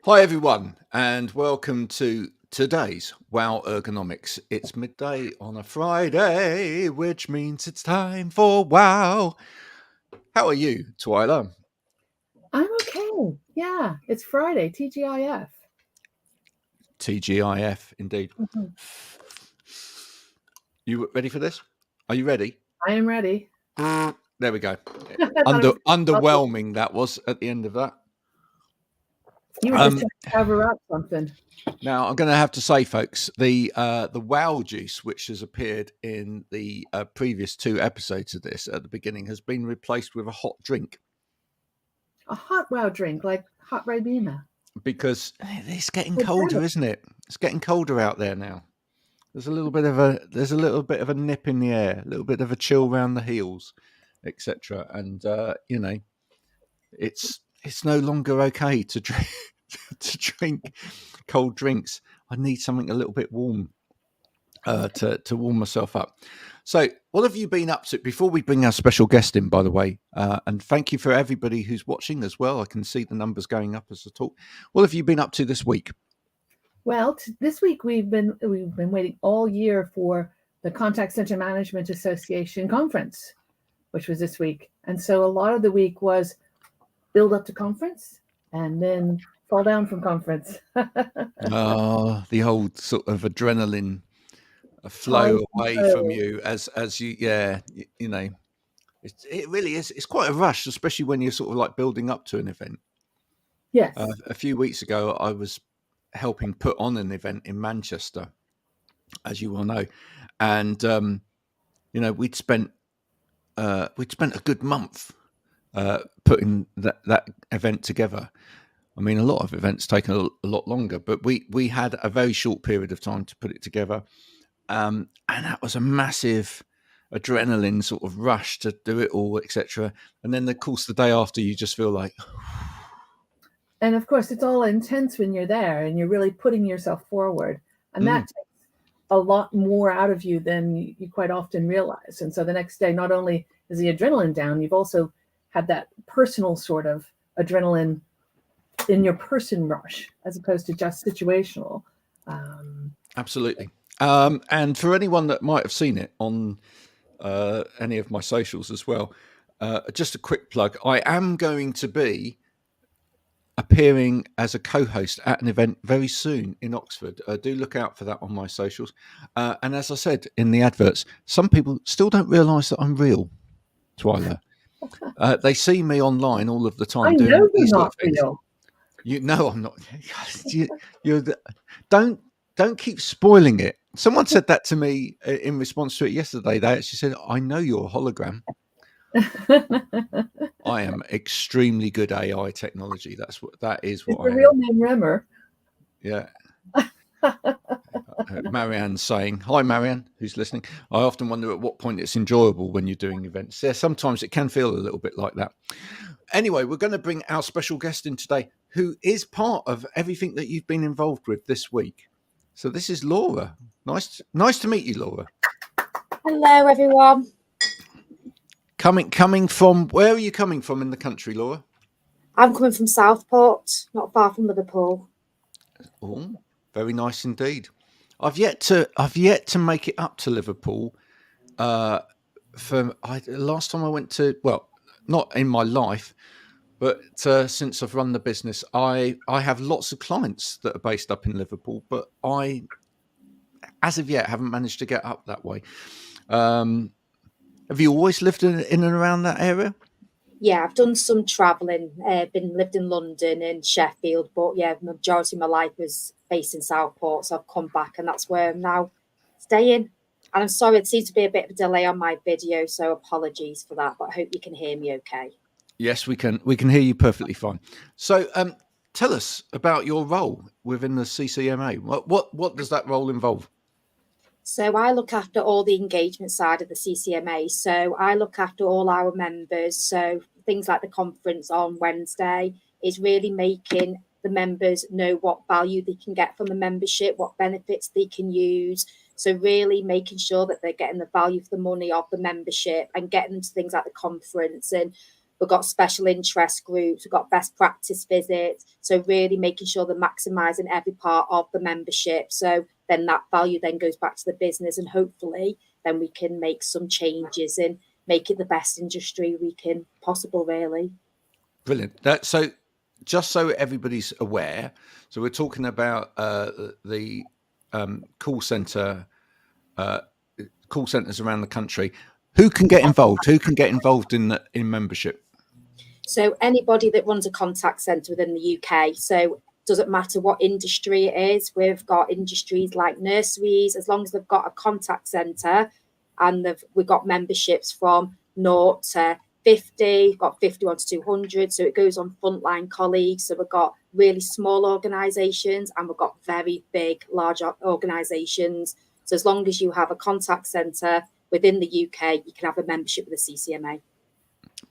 Hi everyone, and welcome to today's Wow Ergonomics. It's midday on a Friday, which means it's time for Wow. How are you, Twyla? I'm okay. Yeah, it's Friday, TGIF. TGIF, indeed. Mhm. You ready for this? Are you ready? I am ready. There we go. I thought it was lovely. Underwhelming that was at the end of that. You were just Um, trying to cover up something. Now I'm going to have to say, folks, the wow juice, which has appeared in the previous two episodes of this at the beginning, has been replaced with a hot drink. A hot wow drink like hot Ribena. Because it's getting Well, colder, damn isn't it? It's getting colder out there now. There's a little bit of a nip in the air, a little bit of a chill round the heels, etc. And it's no longer okay to drink to drink cold drinks. I need something a little bit warm to warm myself up. So, what have you been up to? Before we bring our special guest in, by the way, and thank you for everybody who's watching as well. I can see the numbers going up as I talk. What have you been up to this week? Well, this week we've been waiting all year for the Contact Center Management Association conference, which was this week. And so a lot of the week was build up to conference and then fall down from conference. The old sort of adrenaline High flow and away from low. you as you, yeah, you know, it really is. It's quite a rush, especially when you're sort of like building up to an event. Yes. A few weeks ago, I was helping put on an event in Manchester, as you well know, and we'd spent a good month putting that event together. I mean, a lot of events take a lot longer, but we had a very short period of time to put it together, and that was a massive adrenaline sort of rush to do it all, etc. And then, of course, the day after, you just feel like, And of course, it's all intense when you're there and you're really putting yourself forward. And that mm, takes a lot more out of you than you quite often realize. And so the next day, not only is the adrenaline down, you've also had that personal sort of adrenaline in your person rush as opposed to just situational. absolutely. And for anyone that might have seen it on any of my socials as well, just a quick plug: I am going to be appearing as a co-host at an event very soon in Oxford. Do look out for that on my socials. And as I said in the adverts, some people still don't realise that I'm real, Twyla. They see me online all of the I time know doing you're these sort not of things. real. You know I'm not. you, you're the, don't don't keep spoiling it. Someone said that to me in response to it yesterday. They actually said, "I know you're a hologram." I am extremely good AI technology. That is Is what the I real am. name Remmer? Yeah. Marianne saying, "Hi, Marianne, who's listening. I often wonder at what point it's enjoyable when you're doing events. Yeah, sometimes it can feel a little bit like that." Anyway, we're going to bring our special guest in today, who is part of everything that you've been involved with this week. So this is Laura. Nice to meet you, Laura. Hello, everyone. Coming from where are you coming from in the country, Laura? I'm coming from Southport, not far from Liverpool. Oh, very nice indeed. I've yet to make it up to Liverpool. Last time I went to, well, not in my life, but since I've run the business, I have lots of clients that are based up in Liverpool, but I, as of yet, haven't managed to get up that way. Um, have you always lived in and around that area? Yeah, I've done some travelling, lived in London and Sheffield, but yeah, the majority of my life was based in Southport, so I've come back and that's where I'm now staying. And I'm sorry, it seems to be a bit of a delay on my video, so apologies for that, but I hope you can hear me okay. Yes, we can. We can hear you perfectly fine. So, tell us about your role within the CCMA. What does that role involve? So I look after all the engagement side of the CCMA. So I look after all our members. So things like the conference on Wednesday is really making the members know what value they can get from the membership, what benefits they can use. So really making sure that they're getting the value for the money of the membership and getting them to things like the conference and we've got special interest groups, we've got best practice visits. So really making sure they're maximising every part of the membership. So then that value then goes back to the business, and hopefully then we can make some changes and make it the best industry we can possible, really. Brilliant. So just so everybody's aware, so we're talking about the call centres around the country. Who can get involved? Who can get involved in membership? So anybody that runs a contact centre within the UK. So doesn't matter what industry it is. We've got industries like nurseries, as long as they've got a contact centre, and we've got memberships from 0 to 50, got 51 to 200. So it goes on frontline colleagues. So we've got really small organisations, and we've got very big, large organisations. So as long as you have a contact centre within the UK, you can have a membership with the CCMA.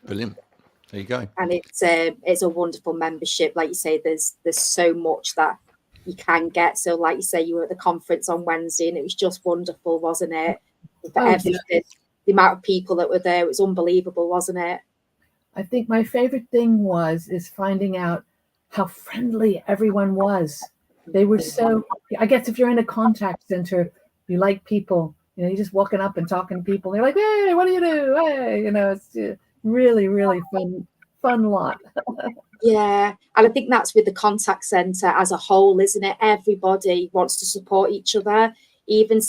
Brilliant. There you go. And it's a wonderful membership. Like you say, there's so much that you can get. So like you say, you were at the conference on Wednesday, and it was just wonderful, wasn't it? For everything. Yeah. The amount of people that were there, it was unbelievable, wasn't it? I think my favorite thing is finding out how friendly everyone was. They were so, I guess if you're in a contact center, you like people, you're just walking up and talking to people. They're like, hey, what do you do? Hey, it's really, really fun lot. Yeah. And I think that's with the contact center as a whole, isn't it? Everybody wants to support each other. Even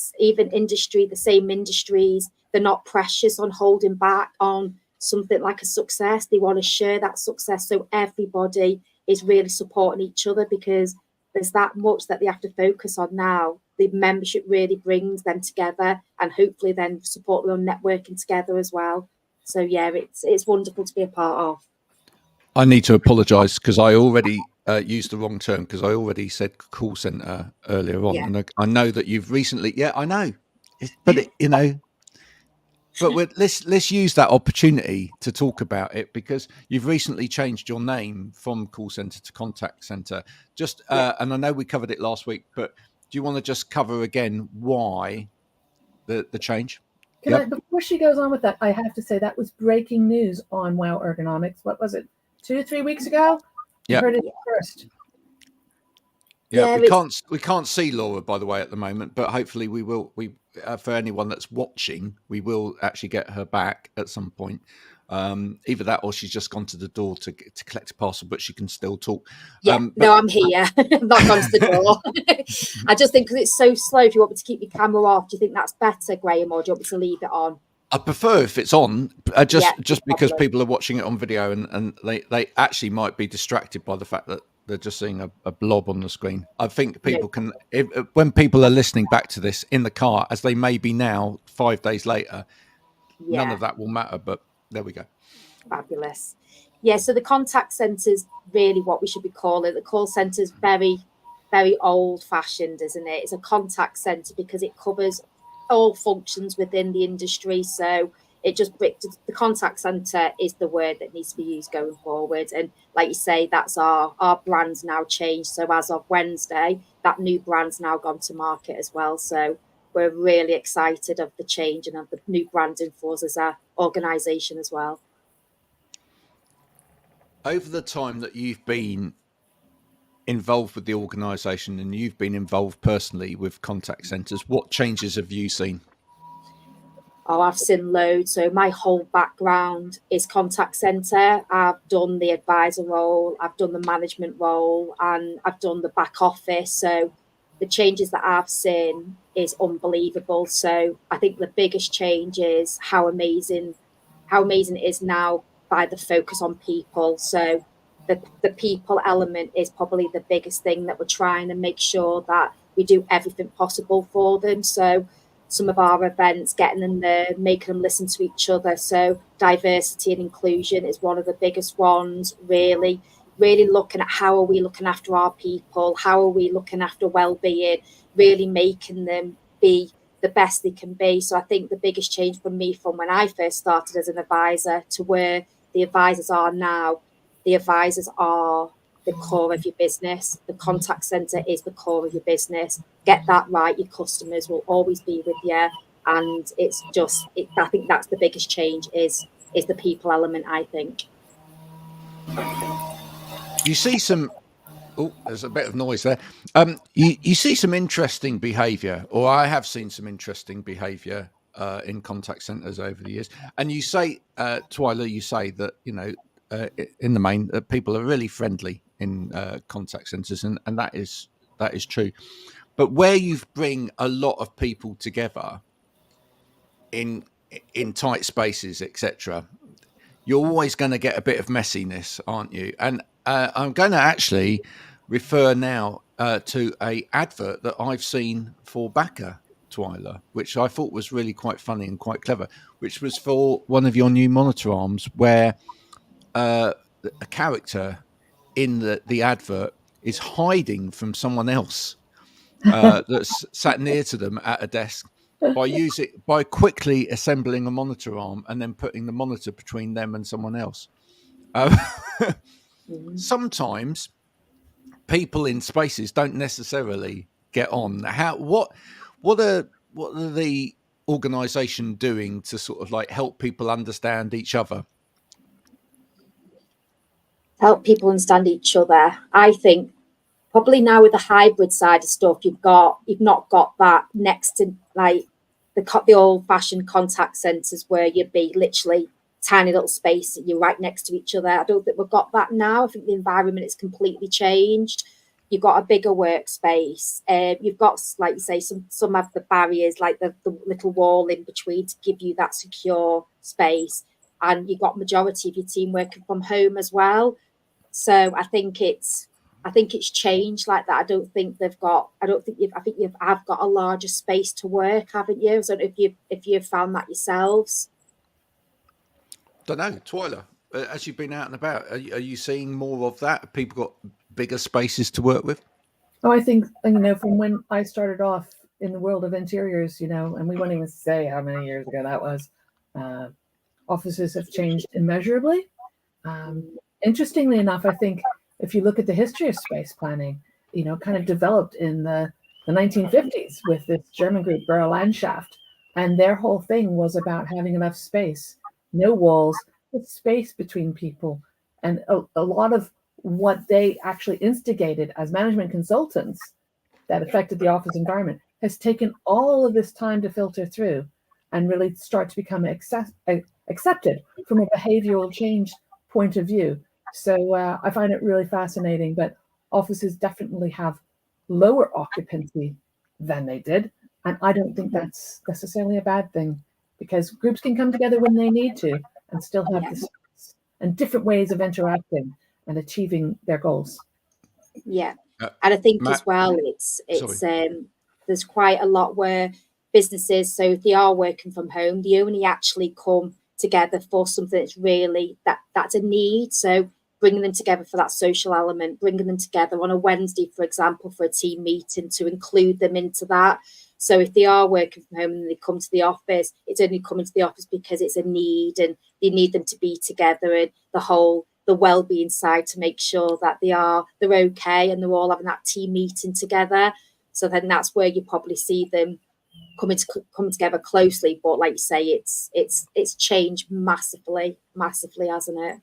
industry, the same industries, they're not precious on holding back on something like a success. They want to share that success. So everybody is really supporting each other, because there's that much that they have to focus on now. The membership really brings them together, and hopefully then support them networking together as well. So yeah, it's wonderful to be a part of. I need to apologise because I already used the wrong term, because I already said call centre earlier on, and I know that you've recently. Yeah, I know, but but let's use that opportunity to talk about it, because you've recently changed your name from call centre to contact centre. Just and I know we covered it last week, but do you want to just cover again why the change? Before she goes on with that, I have to say that was breaking news on Wow Ergonomics. What was it? 2 or 3 weeks ago? Yeah. Heard it first. Yeah, we can't see Laura, by the way, at the moment, but hopefully we will. For anyone that's watching, we will actually get her back at some point. Either that, or she's just gone to the door to collect a parcel, but she can still talk. Yeah, no, I'm here. I'm not gone to the door. I just think because it's so slow. If you want me to keep your camera off, do you think that's better, Graham, or do you want me to leave it on? I prefer if it's on, just because people are watching it on video, and they actually might be distracted by the fact that they're just seeing a blob on the screen. I think people can, when people are listening back to this in the car, as they may be now, 5 days later, none of that will matter, but there we go. Fabulous. Yeah, so the contact centre is really what we should be calling it. The call centre is very, very old-fashioned, isn't it? It's a contact centre because it covers all functions within the industry. So it just, the contact centre is the word that needs to be used going forward. And like you say, that's our brand's now changed. So as of Wednesday, that new brand's now gone to market as well. So we're really excited of the change and of the new branding for us as an organisation as well. Over the time that you've been involved with the organisation, and you've been involved personally with contact centres, what changes have you seen? Oh, I've seen loads. So my whole background is contact centre. I've done the advisor role, I've done the management role, and I've done the back office. So the changes that I've seen is unbelievable. So I think the biggest change is how amazing it is now by the focus on people. So the people element is probably the biggest thing that we're trying to make sure that we do everything possible for them. So some of our events, getting them there, making them listen to each other. So diversity and inclusion is one of the biggest ones, really looking at how are we looking after our people, how are we looking after well-being, really making them be the best they can be. So I think the biggest change for me from when I first started as an advisor to where the advisors are now, the advisors are the core of your business. The contact centre is the core of your business. Get that right, your customers will always be with you. And it's just, I think that's the biggest change is the people element, I think. You see some. Oh, there's a bit of noise there. You see some interesting behaviour, or I have seen some interesting behaviour in contact centres over the years. And you say, Twyla, you say that in the main, that people are really friendly in contact centres, and that is true. But where you bring a lot of people together in tight spaces, etc., you're always going to get a bit of messiness, aren't you? And I'm going to actually refer now to a advert that I've seen for Backer, Twyla, which I thought was really quite funny and quite clever, which was for one of your new monitor arms, where a character in the advert is hiding from someone else that's sat near to them at a desk by quickly assembling a monitor arm and then putting the monitor between them and someone else. Sometimes people in spaces don't necessarily get on. What are the organisation doing to sort of like help people understand each other? Help people understand each other. I think probably now with the hybrid side of stuff, you've not got that next to like the old fashioned contact centres where you'd be literally tiny little space and you're right next to each other. I don't think we've got that now. I think the environment has completely changed. You've got a bigger workspace. You've got, like you say, some of the barriers, like the little wall in between to give you that secure space. And you've got majority of your team working from home as well. So I think it's changed like that. I think you've got a larger space to work, haven't you? So if you've found that yourselves. Don't know, Twyla, as you've been out and about, are you seeing more of that? People got bigger spaces to work with? Oh, I think, from when I started off in the world of interiors, and we won't even say how many years ago that was, offices have changed immeasurably. Interestingly enough, I think if you look at the history of space planning, kind of developed in the 1950s with this German group, Bauer Landschaft, and their whole thing was about having enough space, no walls, but space between people. And a lot of what they actually instigated as management consultants that affected the office environment has taken all of this time to filter through and really start to become accepted from a behavioral change point of view. So I find it really fascinating, but offices definitely have lower occupancy than they did. And I don't think that's necessarily a bad thing, because groups can come together when they need to and still have this and different ways of interacting and achieving their goals. Yeah. And I think as well, there's quite a lot where businesses, so if they are working from home, they only actually come together for something that's really that's a need. So bringing them together for that social element, bringing them together on a Wednesday, for example, for a team meeting, to include them into that. So if they are working from home and they come to the office, it's only coming to the office because it's a need and they need them to be together, and the well-being side to make sure that they're okay and they're all having that team meeting together. So then that's where you probably see them coming together closely. But like you say, it's changed massively, hasn't it?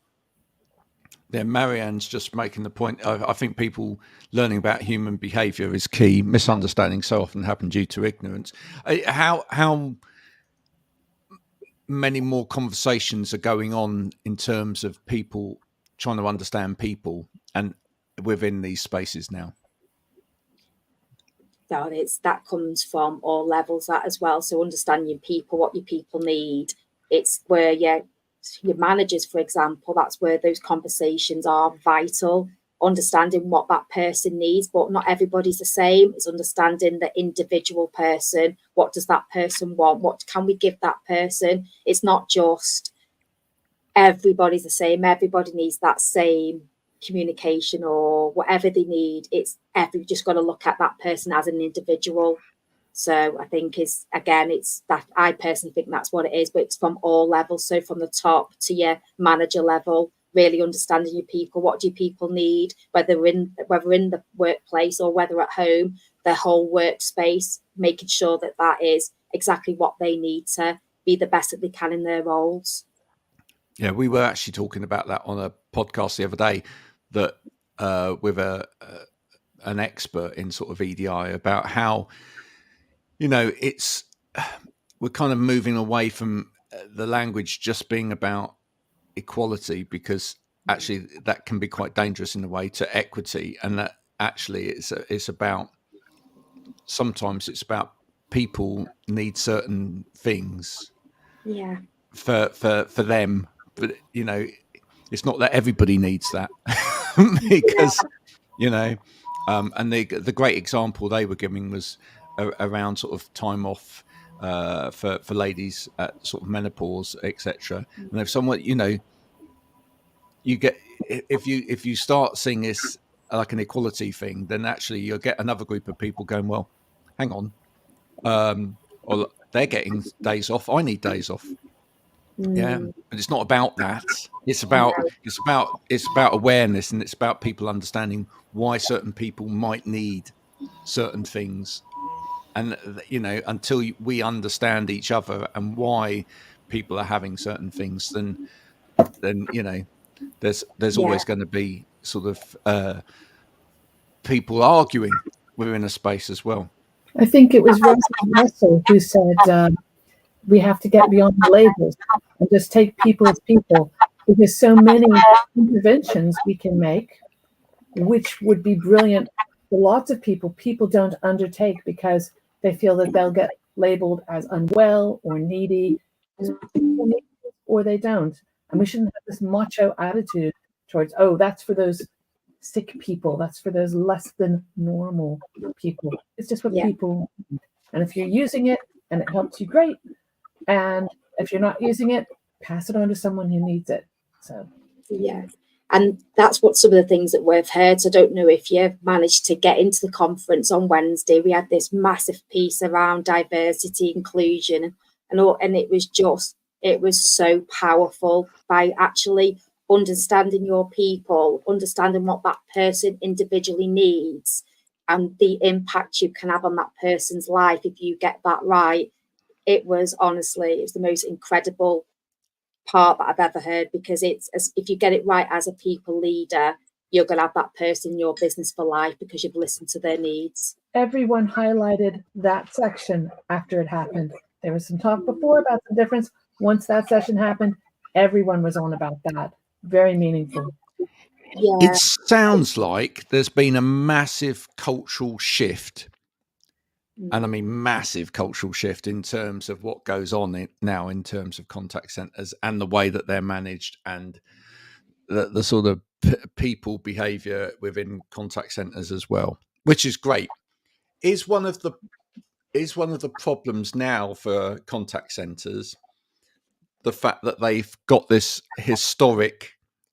Yeah, Marianne's just making the point. I think people learning about human behaviour is key. Misunderstandings so often happen due to ignorance. How many more conversations are going on in terms of people trying to understand people and within these spaces now? That comes from all levels, that as well. So understanding people, what your people need. It's where your managers, for example, that's where those conversations are vital. Understanding what that person needs, but not everybody's the same. It's understanding the individual person. What does that person want? What can we give that person? It's not just everybody's the same. Everybody needs that same communication or whatever they need. You've just got to look at that person as an individual. So I think it's that I personally think that's what it is, but it's from all levels. So from the top to your manager level, really understanding your people. What do your people need, whether in the workplace or whether at home, their whole workspace, making sure that is exactly what they need to be the best that they can in their roles. Yeah, we were actually talking about that on a podcast the other day, that with an expert in sort of EDI, about how, you know, it's we're kind of moving away from the language just being about equality, because actually that can be quite dangerous in a way, to equity, and that actually it's about, sometimes it's about people need certain things Yeah. for them, but you know, it's not that everybody needs that. Because you know, and the great example they were giving was around sort of time off for ladies at sort of menopause, etc. And if someone, you know, you get, if you start seeing this like an equality thing, then actually you'll get another group of people going, well, hang on, or they're getting days off, I need days off. Yeah, but it's not about that. It's about awareness, and it's about people understanding why certain people might need certain things. And you know, until we understand each other and why people are having certain things, then you know, there's Yeah. always going to be sort of people arguing within a space as well. I think it was Russell who said we have to get beyond the labels and just take people as people, because so many interventions we can make, which would be brilliant for lots of people don't undertake because they feel that they'll get labeled as unwell or needy, or they don't. And we shouldn't have this macho attitude towards, oh, that's for those sick people, that's for those less than normal people. It's just what people need. And if you're using it and it helps you, great. And if you're not using it, pass it on to someone who needs it. So yeah. And that's what some of the things that we've heard. So I don't know if you managed to get into the conference on Wednesday. We had this massive piece around diversity, inclusion, and it was so powerful by actually understanding your people, understanding what that person individually needs, and the impact you can have on that person's life if you get that right. It was the most incredible part that I've ever heard, because if you get it right as a people leader, you're going to have that person in your business for life because you've listened to their needs. Everyone highlighted that section after it happened. There was some talk before about the difference. Once that session happened, everyone was on about that. Very meaningful. Yeah. It sounds like there's been a massive cultural shift, and I mean massive cultural shift, in terms of what goes on now in terms of contact centers and the way that they're managed, and the sort of people behavior within contact centers as well, which is great. Is one of the problems now for contact centers the fact that they've got this historic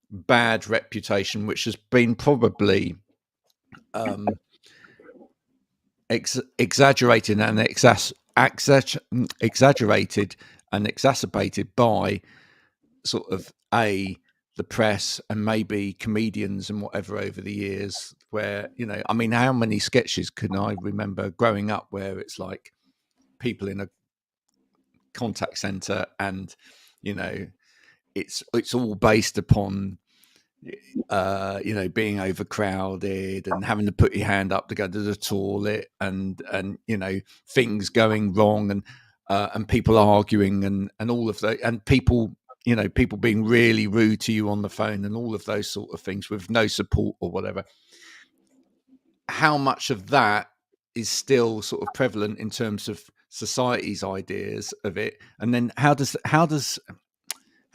bad reputation, which has been probably exaggerated and exaggerated and exacerbated by sort of the press and maybe comedians and whatever over the years, where, you know, I mean, how many sketches can I remember growing up where it's like people in a contact center, and you know, it's all based upon you know, being overcrowded and having to put your hand up to go to the toilet, and you know, things going wrong, and people arguing, and all of that, and people, you know, people being really rude to you on the phone, and all of those sort of things with no support or whatever. How much of that is still sort of prevalent in terms of society's ideas of it, and then how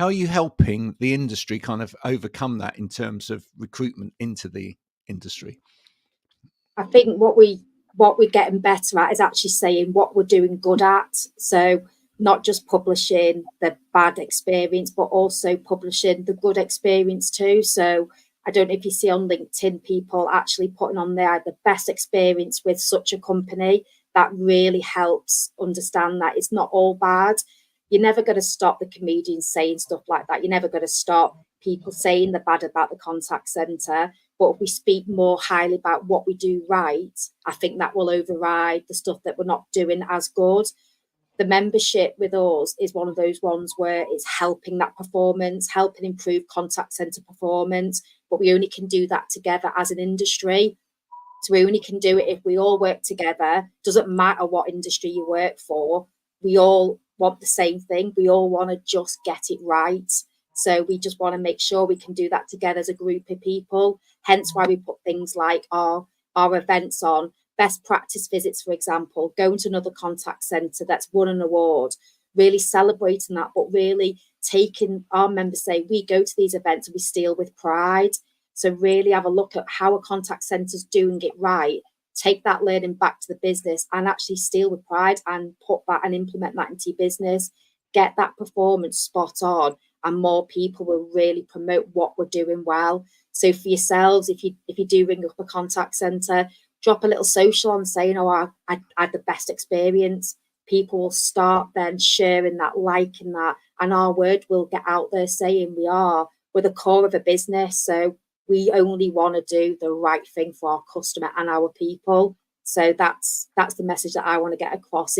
are you helping the industry kind of overcome that in terms of recruitment into the industry? I think what we're getting better at is actually saying what we're doing good at. So not just publishing the bad experience, but also publishing the good experience too. So I don't know if you see on LinkedIn people actually putting on there the best experience with such a company. That really helps understand that it's not all bad. You're never going to stop the comedians saying stuff like that. You're never going to stop people saying the bad about the contact centre. But if we speak more highly about what we do right, I think that will override the stuff that we're not doing as good. the membership with us is one of those ones where it's helping that performance, helping improve contact centre performance, but we only can do that together as an industry. So we only can do it if we all work together. Doesn't matter what industry you work for, we all want the same thing. We all want to just get it right. So we just want to make sure we can do that together as a group of people. Hence why we put things like our events on, best practice visits, for example, going to another contact centre that's won an award, really celebrating that, but really taking our members say, we go to these events and we steal with pride. So really have a look at how a contact centre's doing it right, take that learning back to the business and actually steal with pride and put that and implement that into your business, get that performance spot on, and more people will really promote what we're doing well. So for yourselves, if you do ring up a contact centre, drop a little social on saying, oh, I had the best experience. People will start then sharing that, liking that, and our word will get out there saying we're the core of a business. So we only want to do the right thing for our customer and our people. So that's the message that I want to get across.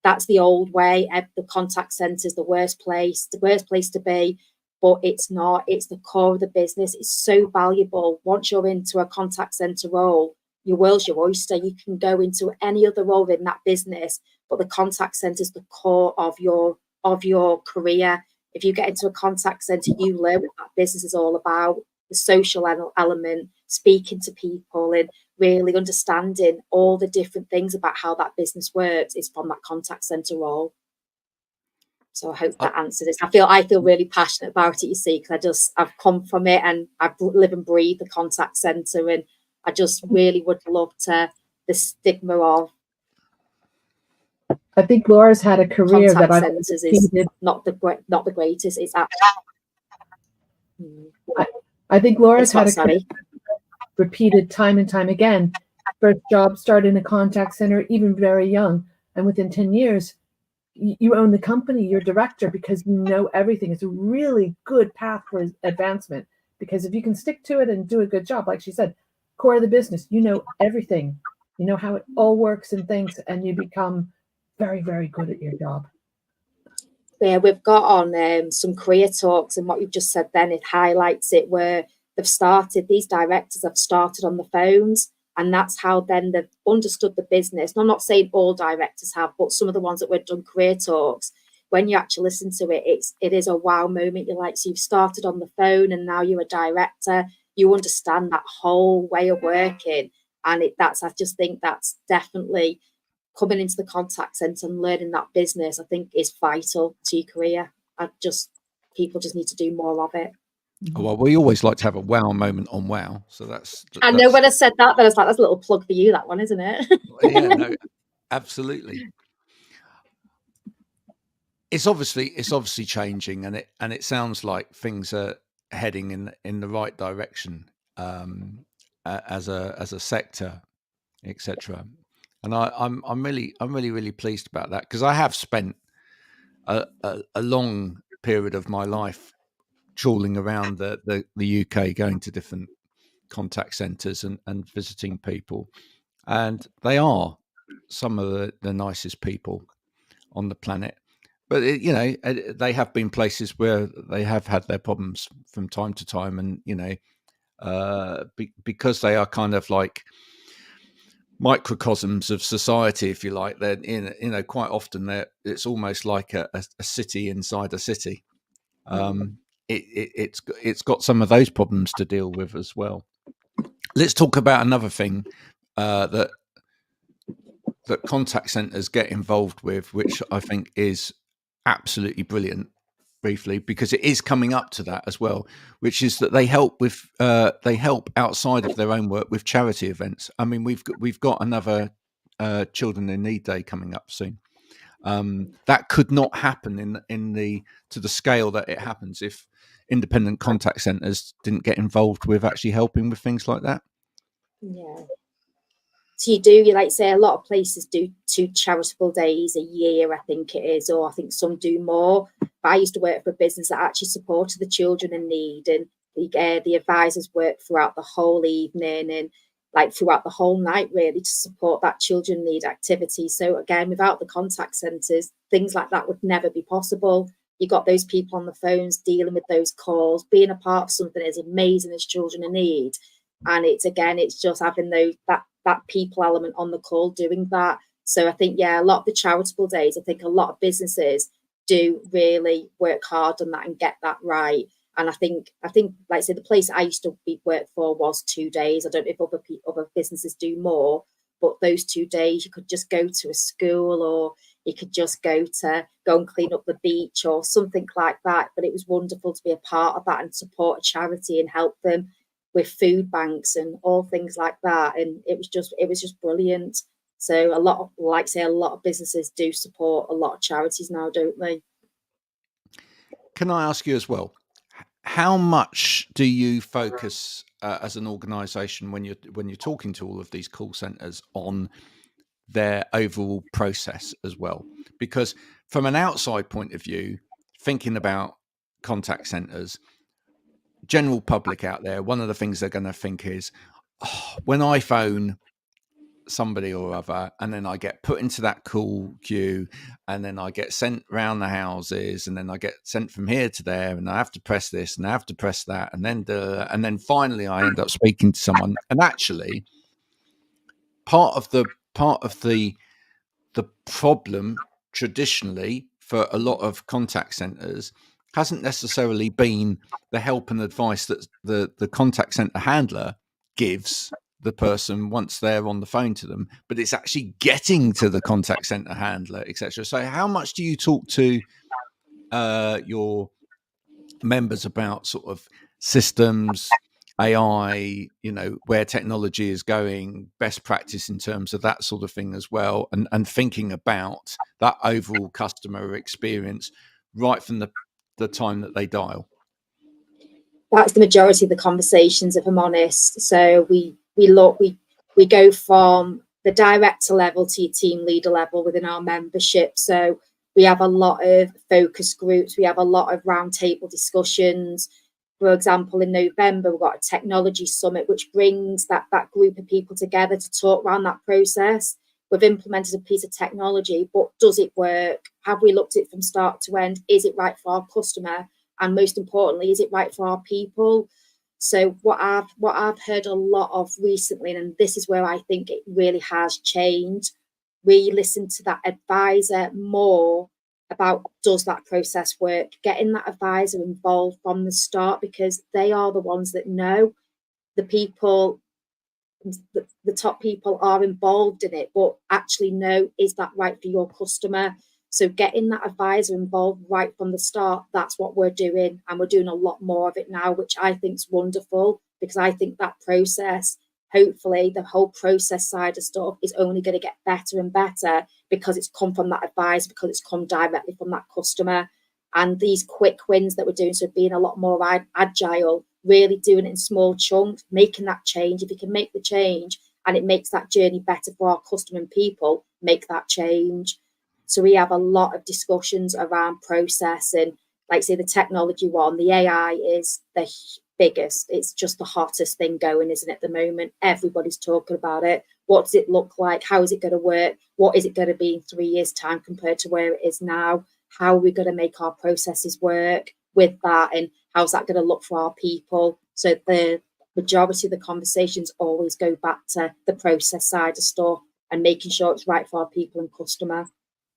That's the old way. The contact centre is the worst place to be, but it's not. It's the core of the business. It's so valuable. Once you're into a contact centre role, your world's your oyster. You can go into any other role in that business, but the contact centre is the core of your career. If you get into a contact centre, you learn what that business is all about, the social element, speaking to people and really understanding all the different things about how that business works is from that contact centre role. So I hope that answers it. I feel really passionate about it, you see, because I've come from it and I live and breathe the contact centre, and I just really would love to the stigma of. I think Laura's had a career that I've centres is not the greatest. It's I think Laura's had a career repeated time and time again. First job, started in a contact center, even very young, and within 10 years, you own the company, you're director, because you know everything. It's a really good path for advancement, because if you can stick to it and do a good job, like she said, core of the business, you know everything, you know how it all works and things, and you become very, very good at your job. Yeah, we've got on some career talks, and what you've just said then, it highlights it, where these directors have started on the phones, and that's how then they've understood the business. And I'm not saying all directors have, but some of the ones that we've done career talks, when you actually listen to it, it is a wow moment. You're like, so you've started on the phone and now you're a director. You understand that whole way of working, and I just think that's definitely coming into the contact centre and learning that business, I think, is vital to your career. People just need to do more of it. Oh, well, we always like to have a wow moment on wow. So I know when I said that, then I was like, that's a little plug for you, that one, isn't it? Yeah, no, absolutely. It's obviously changing, and it sounds like things are heading in the right direction as a sector, etc. And I'm really pleased about that, because I have spent a long period of my life trawling around the UK, going to different contact centres and visiting people, and they are some of the nicest people on the planet. But they have been places where they have had their problems from time to time, and because they are kind of like microcosms of society, if you like. They're quite often it's almost like a city inside a city. It's got some of those problems to deal with as well. Let's talk about another thing that contact centres get involved with, which I think is absolutely brilliant, briefly, because it is coming up to that as well, which is that they help outside of their own work with charity events. I mean, we've got another Children in Need Day coming up soon. That could not happen to the scale that it happens if independent contact centres didn't get involved with actually helping with things like that. Yeah. So you like say a lot of places do 2 charitable days a year, I think it is, or I think some do more. But I used to work for a business that actually supported the children in need, and the advisors worked throughout the whole evening, and like throughout the whole night, really, to support that children need activity. So again, without the contact centres, things like that would never be possible. You got those people on the phones dealing with those calls, being a part of something as amazing as children in need. And it's just having that people element on the call doing that. So I think, a lot of the charitable days, I think a lot of businesses do really work hard on that and get that right. And I think, like I said, the place I used to work for was 2 days. I don't know if other businesses do more, but those 2 days you could just go to a school, or you could just go and clean up the beach or something like that. But it was wonderful to be a part of that and support a charity and help them with food banks and all things like that. And it was just brilliant. So a lot of businesses do support a lot of charities now, don't they? Can I ask you as well, how much do you focus as an organisation when you're talking to all of these call centres on their overall process as well? Because from an outside point of view, thinking about contact centres, general public out there, one of the things they're going to think is, when I phone somebody or other, and then I get put into that call queue, and then I get sent round the houses, and then I get sent from here to there, and I have to press this and I have to press that, and then finally I end up speaking to someone. And actually, part of the problem traditionally for a lot of contact centers hasn't necessarily been the help and advice that the contact center handler gives the person once they're on the phone to them, but it's actually getting to the contact center handler, etc. So how much do you talk to your members about sort of systems, AI, where technology is going, best practice in terms of that sort of thing as well, and thinking about that overall customer experience right from the time that they dial? That's the majority of the conversations, if I'm honest. So we go from the director level to your team leader level within our membership. So we have a lot of focus groups. We have a lot of roundtable discussions. For example, in November, we've got a technology summit, which brings that group of people together to talk around that process. We've implemented a piece of technology, but does it work? Have we looked at it from start to end? Is it right for our customer? And most importantly, is it right for our people? So what I've heard a lot of recently, and this is where I think it really has changed, we listen to that advisor more about, does that process work? Getting that advisor involved from the start, because they are the ones that know. The people, the top people are involved in it, but actually know, is that right for your customer? So getting that advisor involved right from the start, that's what we're doing. And we're doing a lot more of it now, which I think is wonderful, because I think that process, hopefully the whole process side of stuff, is only going to get better and better, because it's come from that advisor, because it's come directly from that customer. And these quick wins that we're doing, so being a lot more agile, really doing it in small chunks, making that change. If you can make the change and it makes that journey better for our customer and people, make that change. So we have a lot of discussions around process, and like say the technology one, the AI is the biggest. It's just the hottest thing going, isn't it, at the moment? Everybody's talking about it. What does it look like? How is it going to work? What is it going to be in 3 years' time compared to where it is now? How are we going to make our processes work with that? And how's that going to look for our people? So the majority of the conversations always go back to the process side of stuff and making sure it's right for our people and customer.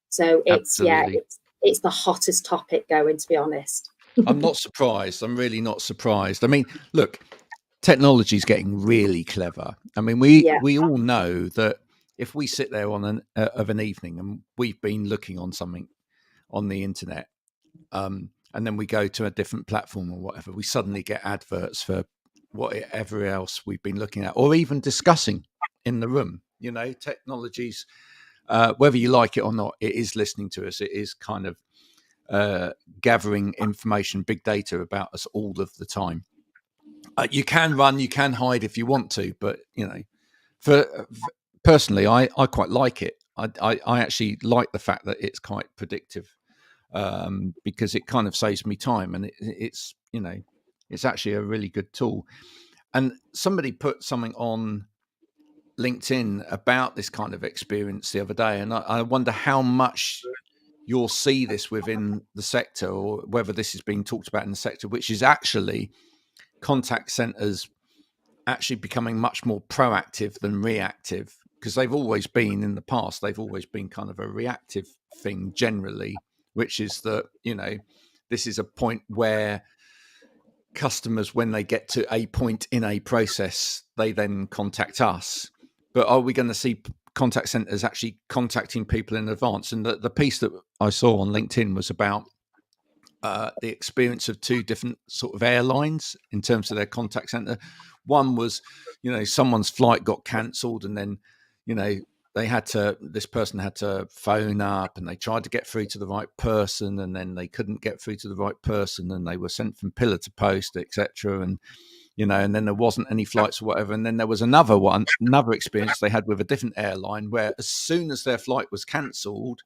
So it's the hottest topic going, to be honest. I'm not surprised. I'm really not surprised. I mean, look, technology is getting really clever. I mean, we all know that if we sit there on an evening and we've been looking on something on the internet, and then we go to a different platform or whatever, we suddenly get adverts for whatever else we've been looking at, or even discussing in the room. Technology's, whether you like it or not, it is listening to us. It is kind of gathering information, big data about us all of the time. You can run, you can hide if you want to, but for personally, I quite like it. I actually like the fact that it's quite predictive, because it kind of saves me time, and it's actually a really good tool. And somebody put something on LinkedIn about this kind of experience the other day, and I wonder how much you'll see this within the sector, or whether this is being talked about in the sector, which is actually contact centers actually becoming much more proactive than reactive, because they've always been, in the past, they've always been kind of a reactive thing generally, which is that, this is a point where customers, when they get to a point in a process, they then contact us. But are we going to see contact centers actually contacting people in advance? And the piece that I saw on LinkedIn was about the experience of two different sort of airlines in terms of their contact center. One was, someone's flight got cancelled, and then, this person had to phone up, and they tried to get through to the right person, and then they couldn't get through to the right person, and they were sent from pillar to post, etc. And and then there wasn't any flights or whatever. And then there was another experience they had with a different airline, where as soon as their flight was cancelled,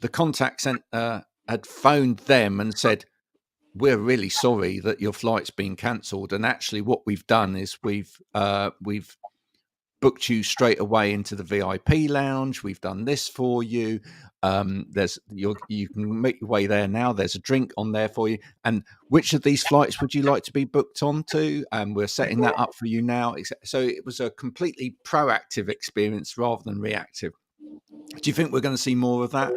the contact center had phoned them and said, "We're really sorry that your flight's been cancelled, and actually what we've done is we've booked you straight away into the VIP lounge. We've done this for you. You can make your way there now. There's a drink on there for you. And which of these flights would you like to be booked onto? And we're setting that up for you now." So it was a completely proactive experience rather than reactive. Do you think we're going to see more of that?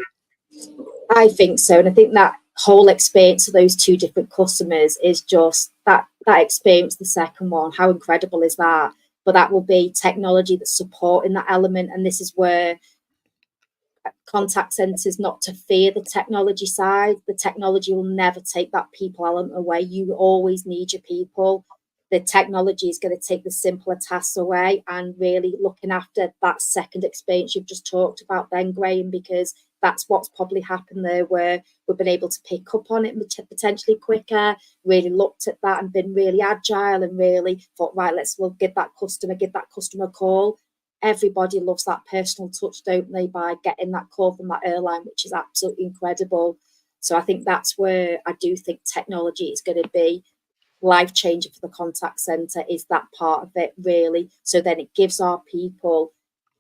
I think so. And I think that whole experience of those two different customers is just that experience, the second one. How incredible is that? But that will be technology that's supporting that element. And this is where contact centers, not to fear the technology side. The technology will never take that people element away. You always need your people. The technology is going to take the simpler tasks away, and really looking after that second experience you've just talked about then, Graham, because that's what's probably happened there, where we've been able to pick up on it potentially quicker, really looked at that and been really agile, and really thought, right, we'll give that customer a call. Everybody loves that personal touch, don't they, by getting that call from that airline, which is absolutely incredible. So I think that's where I do think technology is going to be life-changing for the contact centre, is that part of it, really. So then it gives our people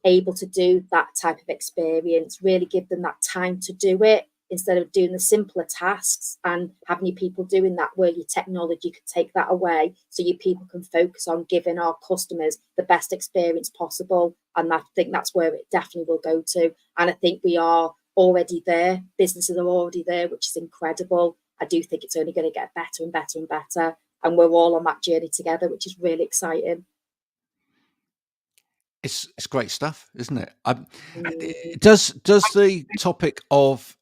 able to do that type of experience, really give them that time to do it, instead of doing the simpler tasks and having your people doing that, where your technology could take that away, so your people can focus on giving our customers the best experience possible. And I think that's where it definitely will go to. And I think we are already there. Businesses are already there, which is incredible. I do think it's only going to get better and better and better. And we're all on that journey together, which is really exciting. It's great stuff, isn't it? Does the topic of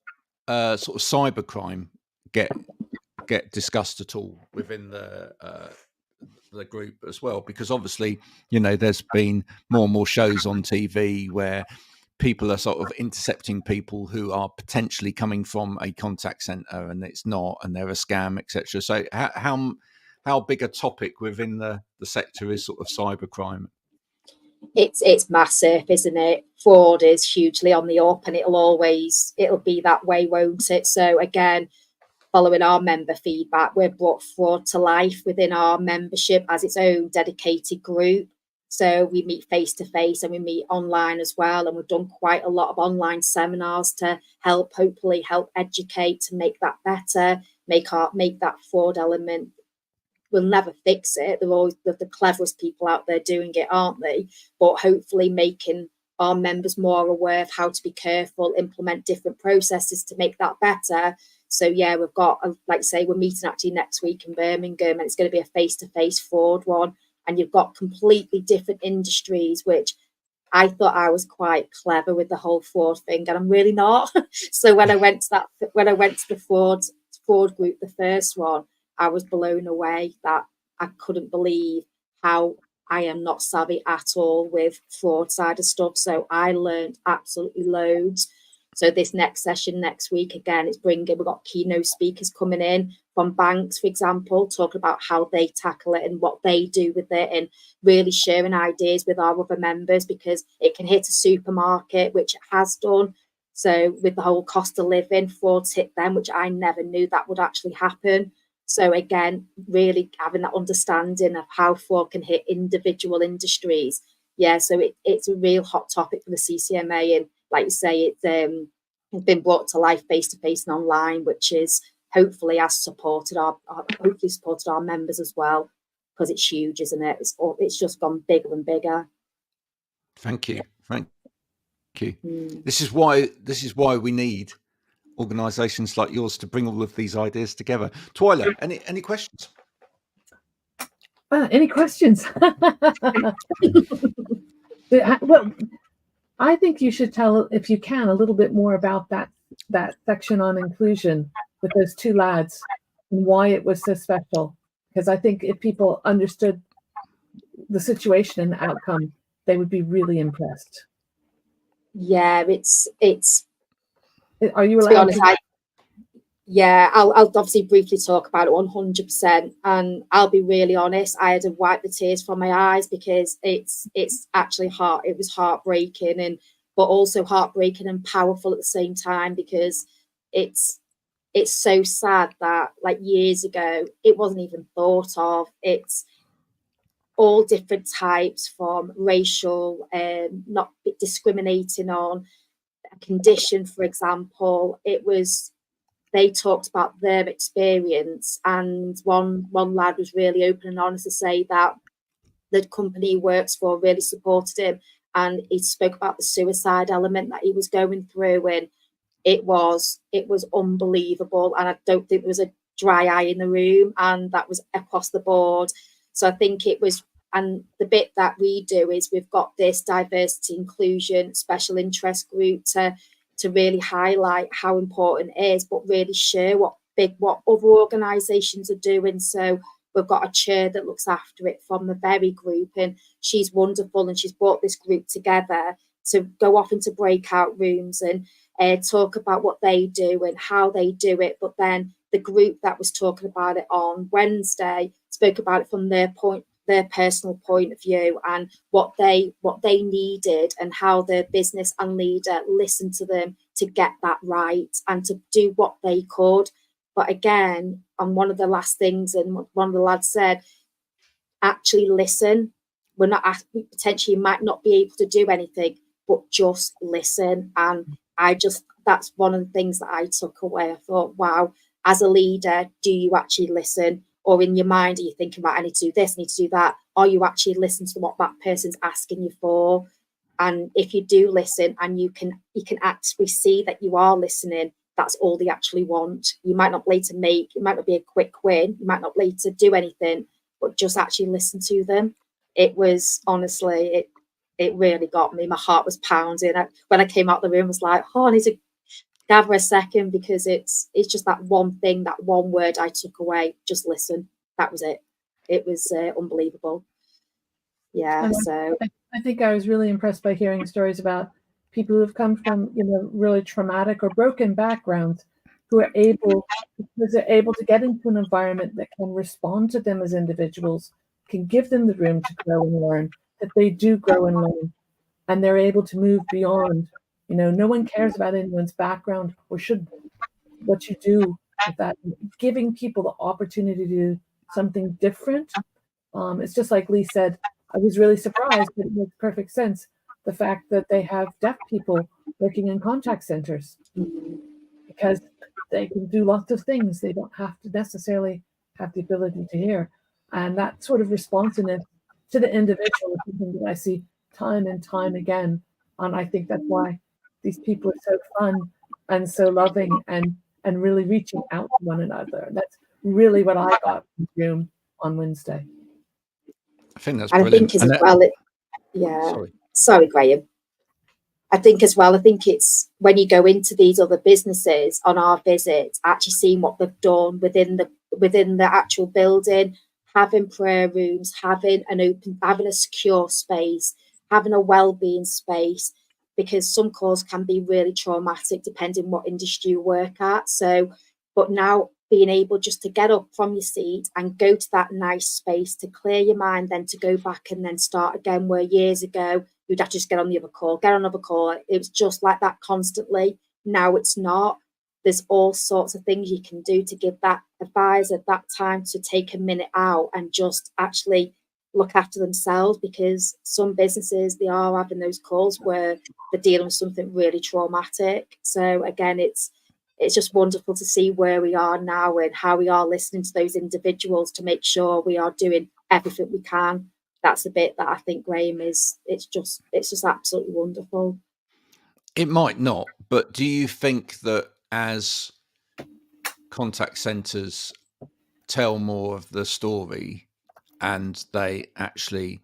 sort of cybercrime get discussed at all within the group as well? Because obviously, there's been more and more shows on TV where people are sort of intercepting people who are potentially coming from a contact center, and it's not, and they're a scam, etc. So how big a topic within the sector is sort of cybercrime? It's massive, isn't it? Fraud is hugely on the up, and it'll be that way, won't it? So again, following our member feedback, we've brought fraud to life within our membership as its own dedicated group. So we meet face to face, and we meet online as well. And we've done quite a lot of online seminars to hopefully help educate, to make that better, make that fraud element. We'll never fix it. They're always the cleverest people out there doing it, aren't they? But hopefully making our members more aware of how to be careful, implement different processes to make that better. So yeah, we've got, like I say, we're meeting actually next week in Birmingham, and it's going to be a face-to-face fraud one. And you've got completely different industries, which I thought I was quite clever with the whole fraud thing, and I'm really not. So when I went to the fraud group, the first one, I was blown away that I couldn't believe how I am not savvy at all with fraud side of stuff. So I learned absolutely loads. So this next session next week, again, we've got keynote speakers coming in from banks, for example, talking about how they tackle it and what they do with it, and really sharing ideas with our other members, because it can hit a supermarket, which it has done. So with the whole cost of living, fraud's hit them, which I never knew that would actually happen. So again, really having that understanding of how fraud can hit individual industries yeah, so it's a real hot topic for the CCMA, and like you say, it's been brought to life face to face and online, which is hopefully has supported our members as well, because it's huge, isn't it? It's just gone bigger and bigger. Thank you. This is why we need organisations like yours to bring all of these ideas together. Twyla, any questions? Any questions? Well, I think you should tell, if you can, a little bit more about that section on inclusion with those two lads and why it was so special. Because I think if people understood the situation and the outcome, they would be really impressed. Yeah, it's. Are you allowed to be honest, to? Yeah, I'll obviously briefly talk about it 100%, and I'll be really honest. I had to wipe the tears from my eyes, because it's actually it was heartbreaking, but also heartbreaking and powerful at the same time, because it's so sad that, like, years ago it wasn't even thought of. It's all different types, from racial, not discriminating on a condition, for example. They talked about their experience, and one lad was really open and honest to say that the company he works for really supported him, and he spoke about the suicide element that he was going through, and it was unbelievable, and I don't think there was a dry eye in the room, and that was across the board. So I think it was, and the bit that we do is we've got this diversity, inclusion, special interest group to really highlight how important it is, but really share what other organisations are doing. So we've got a chair that looks after it from the very group, and she's wonderful, and she's brought this group together to go off into breakout rooms and talk about what they do and how they do it. But then the group that was talking about it on Wednesday spoke about it from their personal point of view, and what they needed, and how their business and leader listened to them to get that right and to do what they could. But again, and one of the last things, and one of the lads said, actually listen. We're not potentially might not be able to do anything, but just listen. And that's one of the things that I took away. I thought, wow, as a leader, do you actually listen? Or in your mind, are you thinking about, I need to do this, I need to do that? Or you actually listen to what that person's asking you for? And if you do listen, and you can actually see that you are listening, that's all they actually want. You might not be able to it might not be a quick win, you might not be able to do anything, but just actually listen to them. It was, honestly, it really got me. My heart was pounding. When I came out the room, I was like, oh, I need to gather a second, because it's just that one thing, that one word I took away. Just listen. That was it. It was unbelievable. Yeah. So I think I was really impressed by hearing stories about people who have come from, really traumatic or broken backgrounds, who are able to get into an environment that can respond to them as individuals, can give them the room to grow and learn, that they do grow and learn, and they're able to move beyond. No one cares about anyone's background, or should. What you do with that, giving people the opportunity to do something different. It's just like Lee said, I was really surprised, but it makes perfect sense. The fact that they have deaf people working in contact centers, because they can do lots of things. They don't have to necessarily have the ability to hear. And that sort of responsiveness to the individual is something that I see time and time again. And I think that's why these people are so fun and so loving, and really reaching out to one another. And that's really what I got from Zoom on Wednesday. I think that's brilliant. I think as well, sorry, Graham. I think as well, it's when you go into these other businesses on our visits, actually seeing what they've done within the actual building, having prayer rooms, having a secure space, having a well-being space, because some calls can be really traumatic depending what industry you work at. So, but now being able just to get up from your seat and go to that nice space to clear your mind, then to go back and then start again, where years ago you'd have to just get on another call. It was just like that constantly. Now it's not. There's all sorts of things you can do to give that advisor that time to take a minute out and just actually look after themselves, because some businesses, they are having those calls where they're dealing with something really traumatic. So again, it's just wonderful to see where we are now and how we are listening to those individuals to make sure we are doing everything we can. That's the bit that I think, Graham, it's just absolutely wonderful. It might not, but do you think that as contact centres tell more of the story and they actually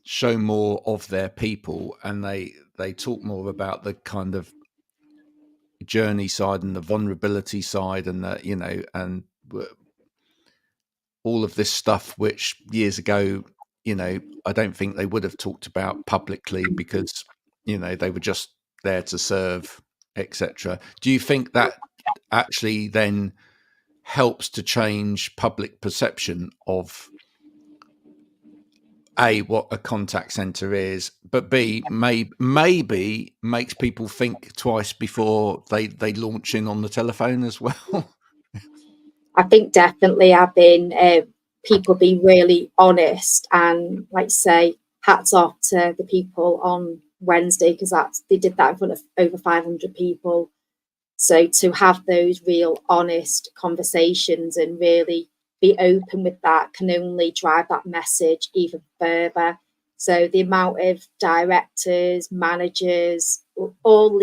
show more of their people and they talk more about the kind of journey side and the vulnerability side and the, you know, and all of this stuff which years ago, you know, I don't think they would have talked about publicly because, you know, they were just there to serve, etc. Do you think that actually then helps to change public perception of A, what a contact center is, but B, maybe makes people think twice before they launch in on the telephone as well? I think definitely having people be really honest, and like say, hats off to the people on Wednesday, because they did that in front of over 500 people. So to have those real honest conversations and really be open with that can only drive that message even further. So the amount of directors, managers, all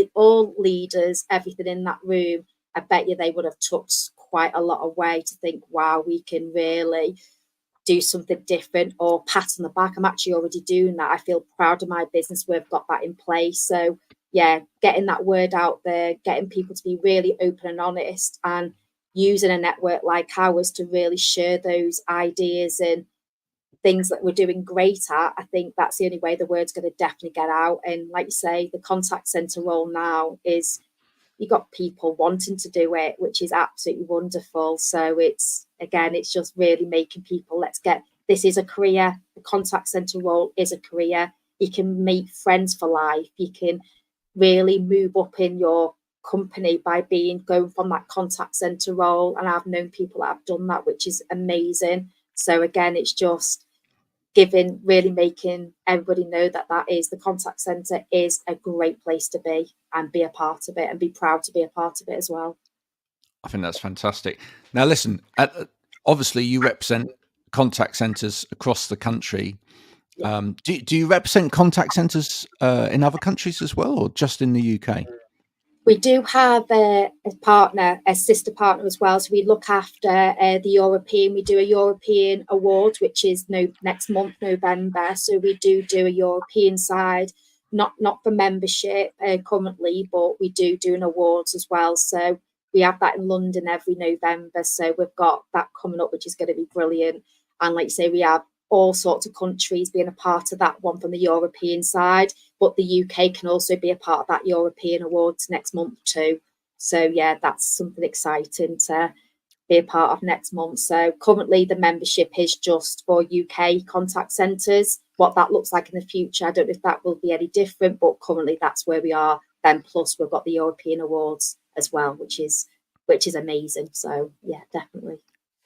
leaders, everything in that room, I bet you they would have took quite a lot away to think, wow, we can really do something different, or pat on the back. I'm actually already doing that. I feel proud of my business. We've got that in place. So yeah, getting that word out there, getting people to be really open and honest, and using a network like ours to really share those ideas and things that we're doing great at. I think that's the only way the word's going to definitely get out. And like you say, the contact centre role now is, you got people wanting to do it, which is absolutely wonderful. So it's just really making people, this is a career. The contact centre role is a career. You can make friends for life. You can really move up in your company by going from that contact centre role. And I've known people that have done that, which is amazing. So again, it's just really making everybody know that is the contact centre is a great place to be and be a part of it, and be proud to be a part of it as well. I think that's fantastic. Now, listen, obviously you represent contact centres across the country. Yeah. Do you represent contact centres in other countries as well, or just in the UK? We do have a sister partner as well. So we look after the European. We do a European award, which is next month, November. So we do a European side, not for membership currently, but we do an awards as well. So we have that in London every November. So we've got that coming up, which is going to be brilliant. And like you say, we have all sorts of countries being a part of that one from the European side, but the UK can also be a part of that European Awards next month too. So yeah, that's something exciting to be a part of next month. So currently the membership is just for UK contact centres. What that looks like in the future, I don't know if that will be any different, but currently that's where we are. Then plus we've got the European Awards as well, which is amazing. So yeah, definitely.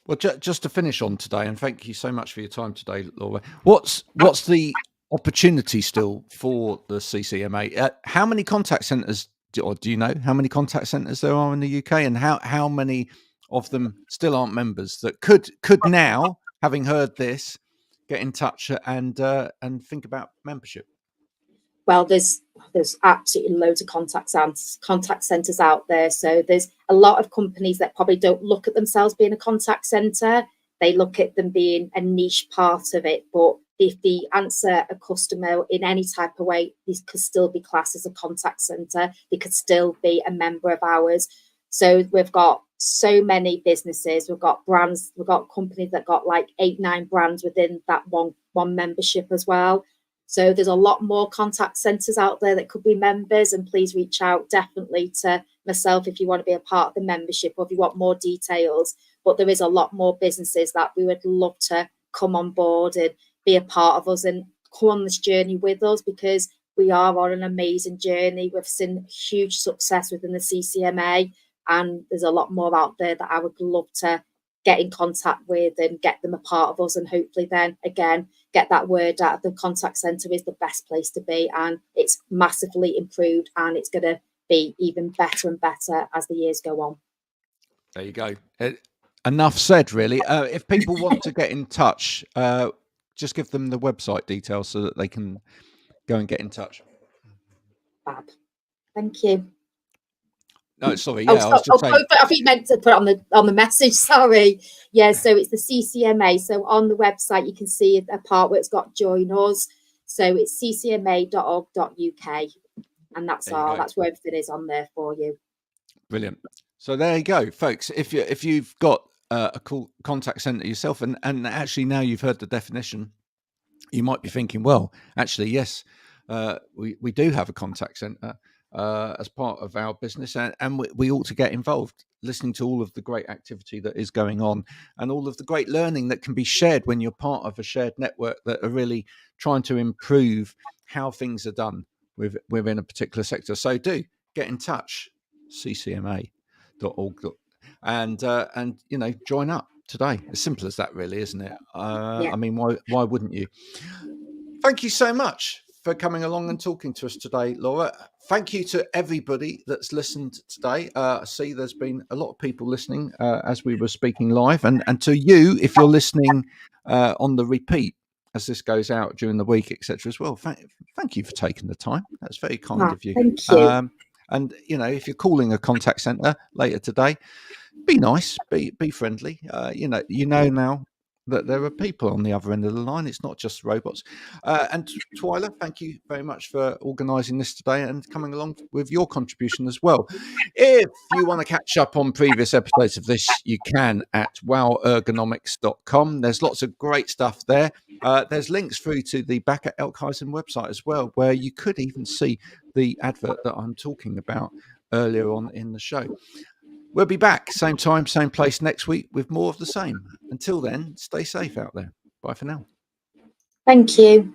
Well, just to finish on today, and thank you so much for your time today, Laura. What's the opportunity still for the CCMA? How many contact centres, or do you know how many contact centres there are in the UK, and how many of them still aren't members that could now, having heard this, get in touch and think about membership? Well, there's absolutely loads of contact centres out there. So there's a lot of companies that probably don't look at themselves being a contact centre. They look at them being a niche part of it. But if they answer a customer in any type of way, this could still be classed as a contact centre. They could still be a member of ours. So we've got so many businesses. We've got brands. We've got companies that got like 8-9 brands within that one membership as well. So there's a lot more contact centres out there that could be members, and please reach out definitely to myself if you want to be a part of the membership or if you want more details. But there is a lot more businesses that we would love to come on board and be a part of us and come on this journey with us, because we are on an amazing journey. We've seen huge success within the CCMA, and there's a lot more out there that I would love to get in contact with and get them a part of us, and hopefully then again get that word out. The contact centre is the best place to be, and it's massively improved, and it's going to be even better and better as the years go on. There you go. Enough said, really. If people want to get in touch, just give them the website details so that they can go and get in touch. Fab. Thank you. No, sorry. Yeah, I was just saying. I think you meant to put it on the message. Sorry. Yeah, so it's the CCMA. So on the website, you can see a part where it's got join us. So it's ccma.org.uk, and that's where everything is on there for you. Brilliant. So there you go, folks. If you've got a cool contact center yourself, and actually now you've heard the definition, you might be thinking, well, actually, yes, we do have a contact center as part of our business, and we ought to get involved, listening to all of the great activity that is going on and all of the great learning that can be shared when you're part of a shared network that are really trying to improve how things are done within a particular sector. So do get in touch, ccma.org, and join up today. As simple as that, really, isn't it? Yeah. I mean, why wouldn't you? Thank you so much for coming along and talking to us today, Laura. Thank you to everybody that's listened today. I see there's been a lot of people listening as we were speaking live, and to you, if you're listening on the repeat as this goes out during the week, etc. as well. Thank you for taking the time. That's very kind of you. Thank you. And if you're calling a contact center later today, be nice, be friendly. You know now that there are people on the other end of the line. It's not just robots. And Twyla, thank you very much for organising this today and coming along with your contribution as well. If you want to catch up on previous episodes of this, you can at wowergonomics.com. There's lots of great stuff there. There's links through to the Back at Elkhuysen website as well, where you could even see the advert that I'm talking about earlier on in the show. We'll be back, same time, same place next week with more of the same. Until then, stay safe out there. Bye for now. Thank you.